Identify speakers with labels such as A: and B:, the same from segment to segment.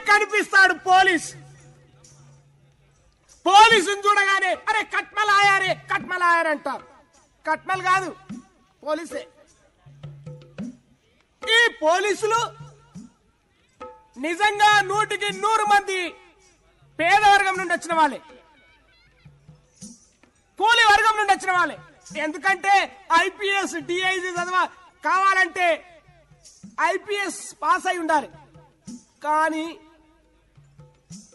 A: కనిపిస్తాడు పోలీసుని చూడగానే అరే కట్మలాయారే అంటారు. కట్మల్ కాదు, పోలీసే. ఈ పోలీసులు నిజంగా 100కి 100 మంది పేద వర్గం నుండి వచ్చిన వాళ్ళే, కూలి వర్గం నుండి వచ్చిన వాళ్ళే. ఎందుకంటే ఐపీఎస్ డిఐజీ చదవ కావాలంటే ఐపీఎస్ పాస్ అయి ఉండాలి. కానీ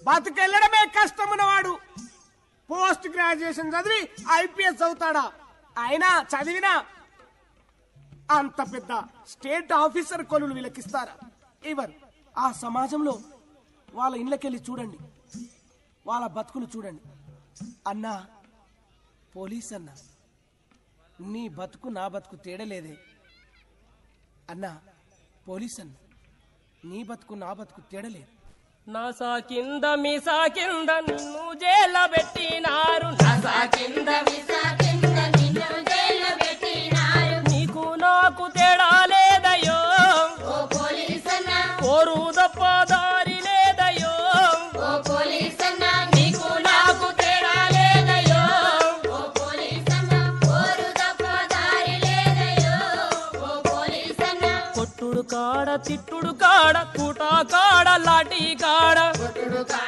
A: బతుకెళ్ళడమే కష్టమున్నవాడు పోస్ట్ గ్రాడ్యుయేషన్ చదివి ఐపీఎస్ చదువుతాడా? అయినా చదివినా అంత పెద్ద స్టేట్ ఆఫీసర్ కొలులు వీళ్ళకిస్తారా? ఇవ్వరు. ఆ సమాజంలో వాళ్ళ ఇళ్ళకెళ్ళి చూడండి, వాళ్ళ బతుకులు చూడండి. అన్నా పోలీస్ అన్నా, నీ బతుకు నా బతుకు తేడలేదే. అన్నా పోలీస్ అన్నా, నీ బతుకు నా బతుకు తేడలేదు.
B: నా సాకింద మీ సాకింద నిన్ను జైలు పెట్టినారు, నా సాకింద మీ సాకింద నిన్ను జైలు పెట్టినారు. నీకు నాకు తేడా లేదయ్యో ఓ పోలీసన్నా, కోరు తప్ప దారి లేదయ్యో ఓ పోలీసన్నా. నీకు నాకు తేడా లేదయ్యో ఓ పోలీసన్నా, కోరు తప్ప దారి లేదయ్యో ఓ పోలీసన్నా. కొట్టుడు కాడ తిట్టుడు కాడ కూట కాడ లాఠీ కాడ, కొట్టుడు కాడ